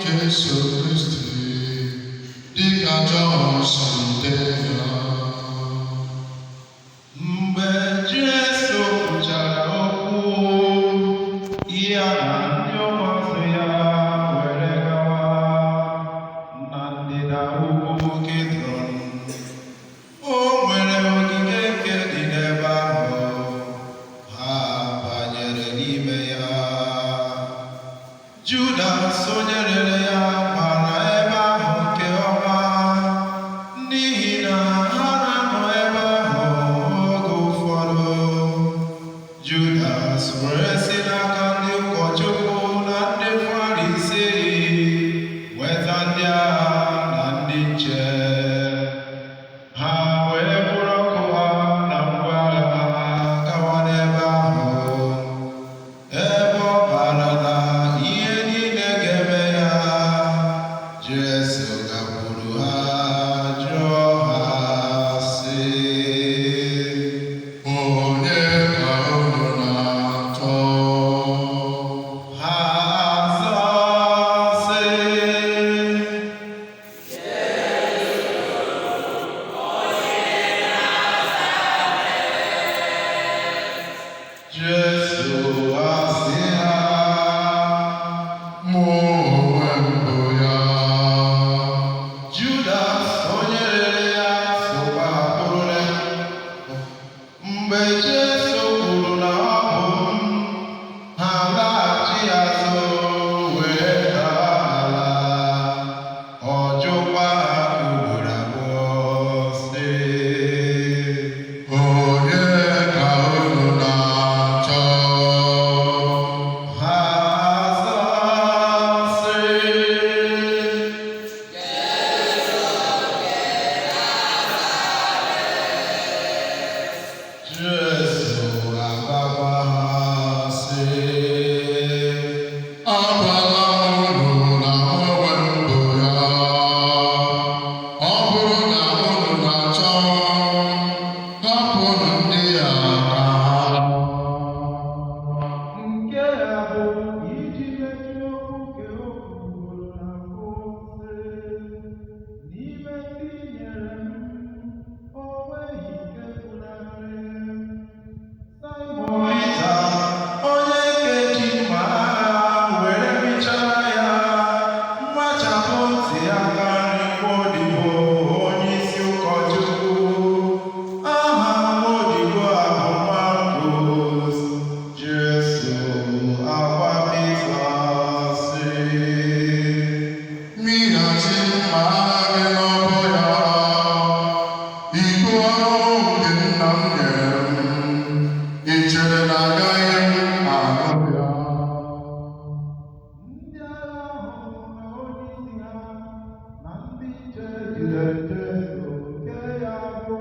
Jesu Kristi dịka Jọnsọn dere ya. Mgbe Jesu kwuchara okwu, ya na ndị ụmụazụ ya were gawa na ndịda ugwu Kidron. O nwere ogige nke dị n'ebe ahụ, ha banyere n'ime ya. Judas sonyere ya mara ebe ahụ nke ọma, n'ihi na ha na-anọ ebe ahụ oge ụfọdụ. Judas were si n'aka ndị ụkọchukwu na ndị Farisii weta ndị agha na ndị nche. Ha wee buru ọkụ ha na ngwa agha ha gawa n'ebe ahụ, ebe ọ bara na ihe niile ga-eme ya. Jesu gakwuru ha jụọ ha sị, onye ka unu na-achọ? Ha zaa sị, Jesu asị ha, mụ onwe m bụ ya. Judas onye rere ya sokwa bụrụ ya. Mgbe Jesu kwuru na ọ bụ m, ha laghachi azụ wee daa n'ala. Ọ jụkwa ha ugboro abụọ sị, onye ka unu na-achọ? Ha zaa sị, Jesu agwakwa ha sị, agwala unu na onwe m bụ ya. Ọ bụrụ na unu na-achọ, hapụnụ ndị a ka ha laa. Nke a bụ iji mejuo okwu nke o kwuru na mbụ sị, n'ime ndị nyere m, o nweghị nke funarịrị m. Simon Pita, onye nke ji mma agha were mịchara ya, mmachapụ ntị aka nri nwaodibo onyeisi ụkọchukwu. Aha nwaodibo a bụ Malkus. Jesu agwa Pita sị, mịghachi mma agha gị n'ọbọ ya. Ibu ọrụ nke nna m nyere m, ị chere na agaghị m aṅụ ya? Ndị agha ahụ na onyeisi ha na ndị nche jidere Jesu kee ya agbụ.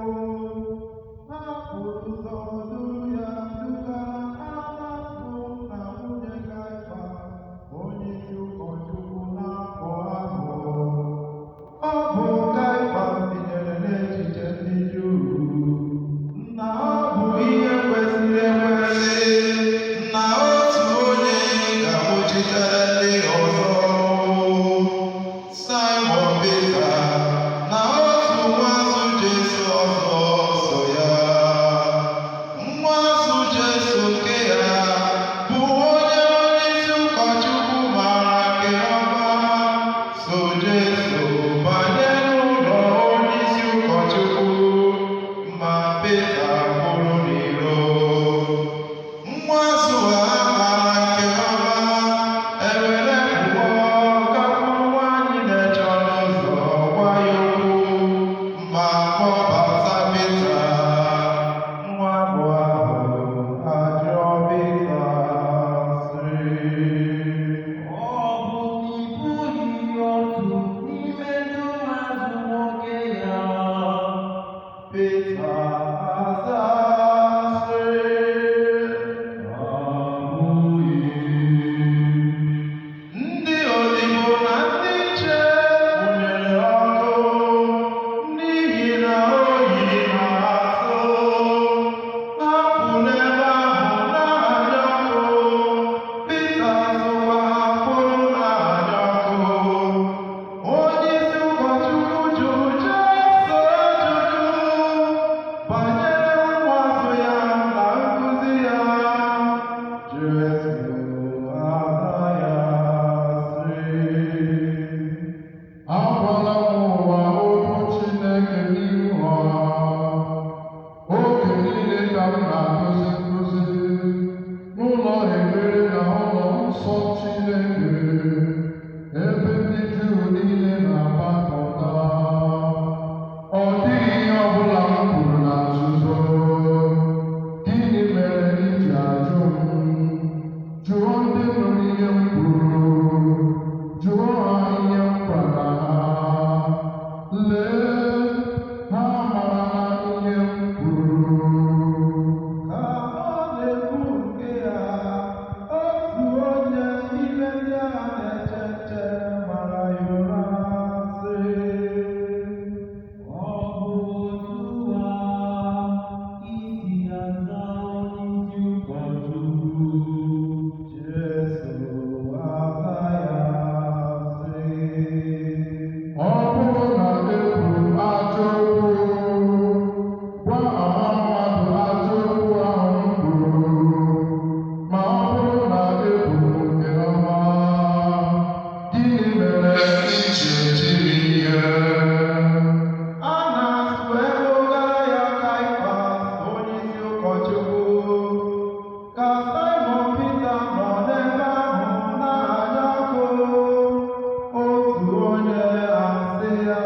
Ha pụrụ ụzọ duru ya duga Annas na nwunye Kaịfas, onyeisi ụkọchukwu n'afọ ahụ. Ọ bụ Kaịfas tinyere n'echiche ndị Juu na ọ bụ ihe kwesịrị ekwesị na otu onye ga-akpọchitere ndị ọzọ. Simon Pita na otu nwaazụ Jesu ọzọ so ya. Nwaazụ Jesu nke ya bụ onye onyeisi ụkọchukwu mara nke ọma, so Jesu banye n'ụlọ onyeisi ụkọchukwu, ma Pita kwụrụ n'iro. Nwaazụ a mara nke ọma ewere pụọ gakwuru nwanyị na-eche ọnụ ụzọ gwa ya okwu, ma kpọbata Pita. Nwa agbọghọ ahụ ajụọ Pita sị, ọ bụ na ị bụghị otu n'ime ndị na-agbapụta. Ọ dịghị ihe ọbụla m kwuru na nzuzo. Gịnị mere ị ji ajụ m? Jụọ ndị nụrụ ihe m kwuru. Jụọ ha ihe m gwara ha. Lee, ha amarala ihe m kwuru. Ka ọ na-ekwu nke ya, otu onye n'ime ndị agha na-eche nche mara ya ụra sị, Ọ bụ otu a isi aza onyeisi ụkọchukwu. Jesu aza ya sị, ọ bụrụ na e kwuru ajọ okwu, gwa ọha mmadụ ajọ okwu ahụ m kwuru. Ma ọ bụrụ na e kwuru nke ọma, gịnị mere ị ji eti m ihe? Anas wee kpụgara ya Kaịfas, onyeisi ụkọchukwu. Ka Simon Pita nọ n'ebe ahụ na-anya ọkụ, otu onye asị ya,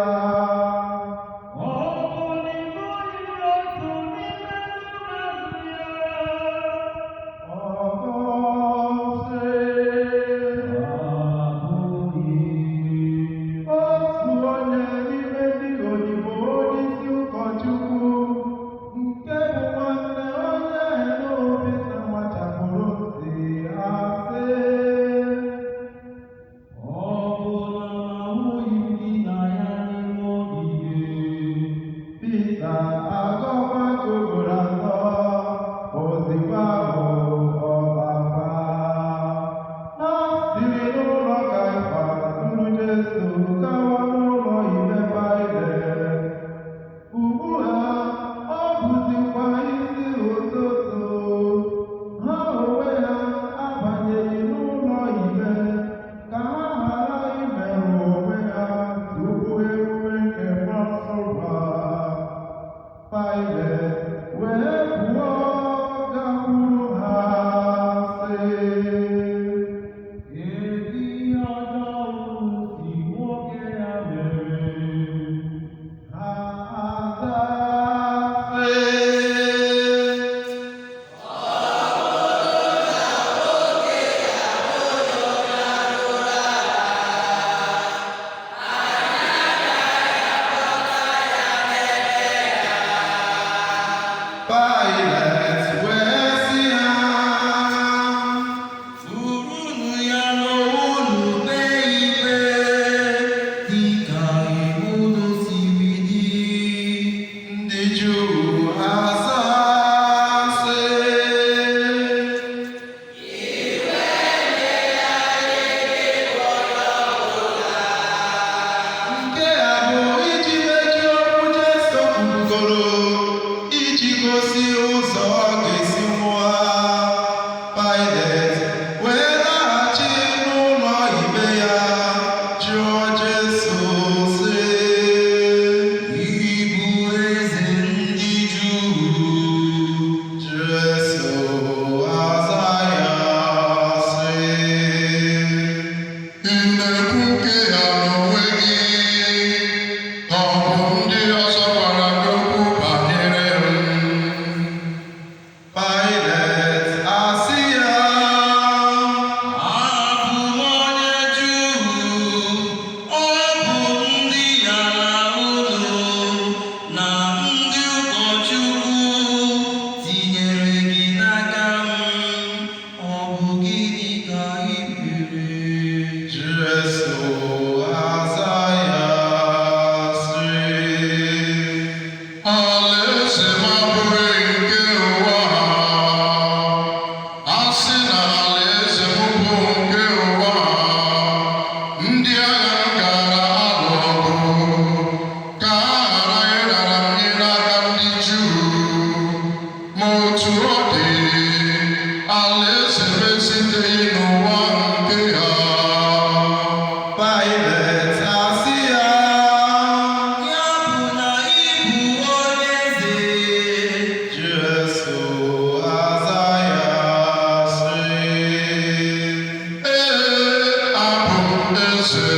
Ọ bụ na ị bụghị otu n'ime ụmụazụ ya? ọgọ sị, Abụghị. otu onye n'ime ndị odibo onyeisi ụkọchukwu, nke bụ nwanne onye Pita nwachapụrụ ntị, asị, Ọ bụ na ahụghị m gị na ya n'ime ogige. Pita agọkwa nke ugboro atọ, ozigbo ahụ ọbaba. Ha siri n'ụlọ Kaịfas duru Jesu gawa n'ụlọ ikpe Pailet. Ugbu a ọ bụzikwa isi ụtụtụ. Ha onwe ha abanyeghị n'ụlọ ikpe ka ha ghara imerụ onwe ha tupu emume nke Pasova. Pailet wee pụọ gakwuru ha sị, Kedu ihe ọjọọ unu si nwoke ya mere? ha aza sị, Pailet wee sị ha, Burunu ya n'ụlọ kpee ikpe dịka iwu unu siri dị. ndị Juu aza sị, nke a bụ iji mejie okwu Jesu kwurugoro, iji gosi ụzọ ọ ga-esi nwụọ. Pailet wee laghachi n'ụlọ ikpe ya, jụọ Jesu sị, Ị bụ eze ndị Juu? Jesu aza ya sị, ị na-ekwu nke ya n'onwe gị, ka ọ bụ ndị ọzọ gwara gị okwu banyere m? Pailet asị ya, Abụ m onye Juu. Ọ bụ ndị ala unu na ndị ụkọchukwu tinyere gị n'aka m. Ọ bụ gịnị ka ị mere? Jesu aza ya sị, alaeze m abụghị nke ụwa a. A sị na alaeze m bụ nke ụwa a, ndị agha m gaara alụ ọgụ ka ha ghara ịrara m nye n'aka ndị Juu. Ma otu ọ dị, alaeze m esiteghị n'ụwa nke ya. Pailet asị ya, Ya bụ na ị bụ onye eze. Jesu aza ya sị, ee, abụ m eze.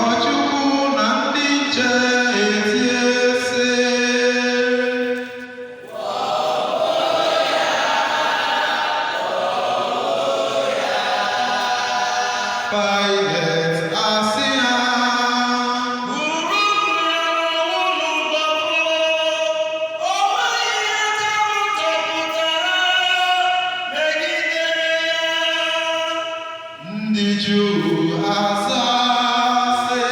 ụkọchukwu na ndị nche etie sị, Pilate asị ha, ndị Juu aza sị,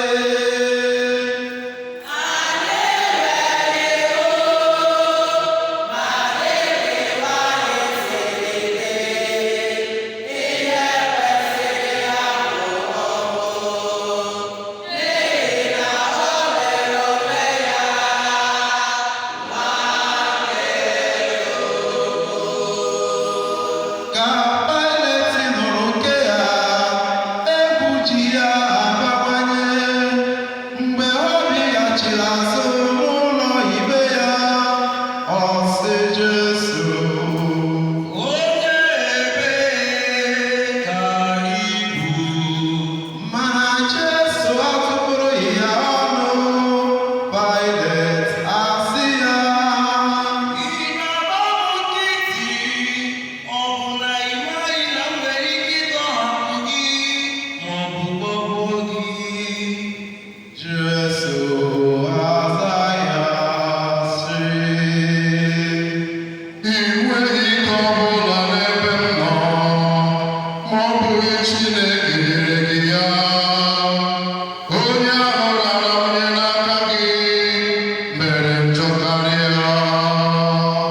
ka Pilate nụrụ nke ya, egwu ji ya abawanye. Mgbe ọ bịaghachiri azụ n'ụlọ ikpe ya, ọ sị Jesu, Onye ebee ka ị bụ? mana Jesu atụpụrụghị ya ọnụ. Pilate asị ya, Ị na-agba m nkịtị? Ọ bụ na ị maghị na m nwere ike ịtọhapụ gị ma ọ bụ gbagbuo gị? Jesu aza ya sị, I nweghị ike ọbụla n'ebe m nọ, ma ọ bụghị Chineke nyere gị ya. Onye ahụ lara onye n'aka gị mere njọ karịa.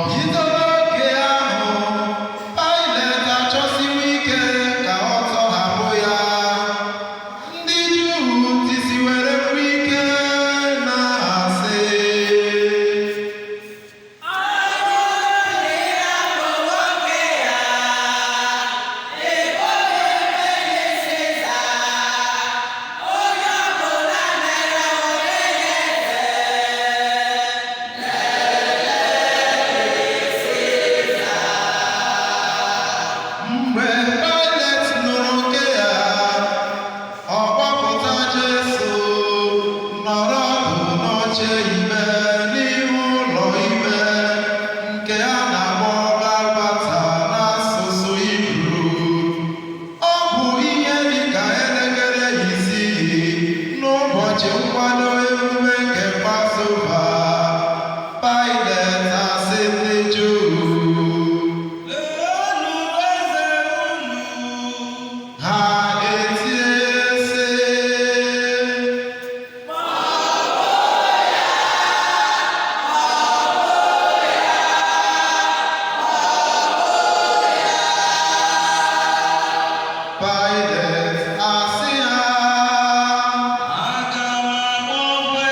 bido n'oge ahụ, Pilate achọsiwo ike ka ọ tọhapụ ya. Ndị Juu tisiwere mkpu ike na-asị, mgbe Pilate nụrụ nke ya, ọ gbapụta Jesu nọrọ ọdụ n'oche ikpe n'ihu ụlọ ikpe, nke a na-akpọ Gabata n'asụsụ Hibru. Ọ bụ ihe dị ka elekere isii n'ụbọchị nkwado emume nke Pasova. Pilate asị ndị Juu, Leenụ eze unu! ha etie sị, Pilate asị ha, Aga m agbanwe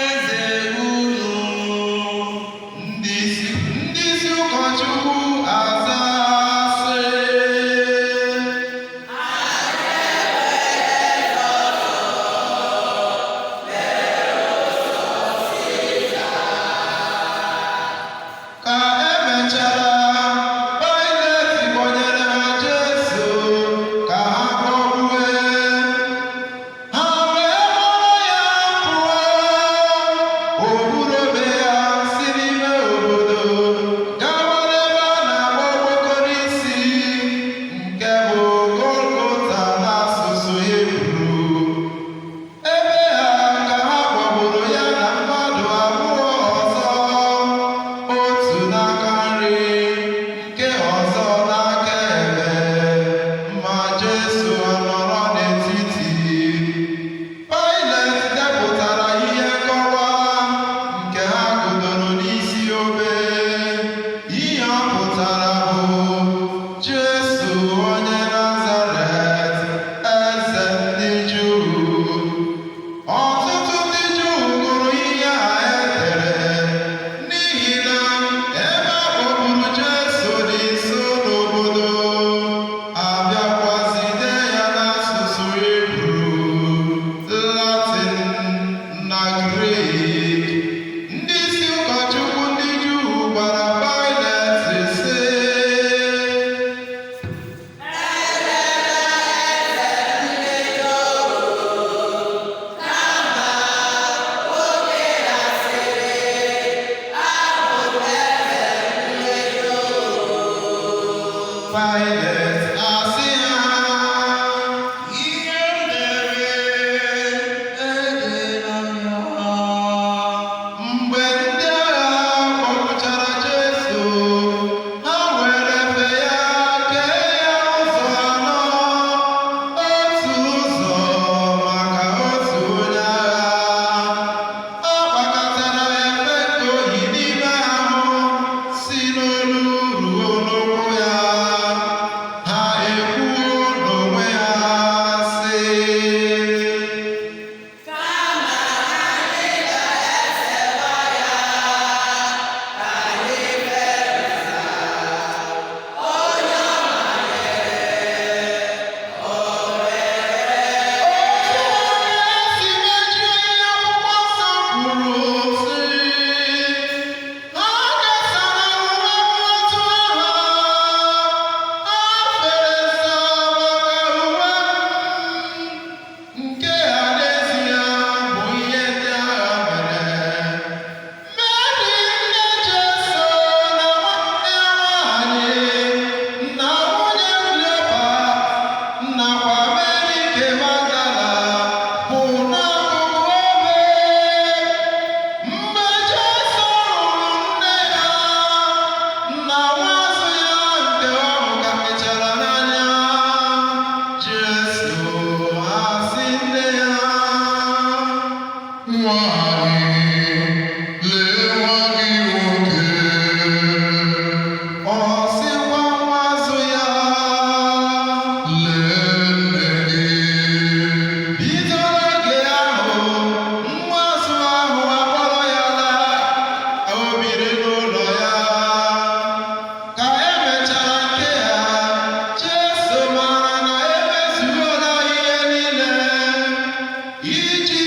nwanyị, lee nwa gị nwoke. Ọ sịkwa nwaazụ ya, Lee nne gị. bido n'oge ahụ, nwaazụ ahụ akpọrọ ya laa, o biri n'ụlọ ya. Ka emechara nke ya, Jesu mara na emezuola ihe niile iji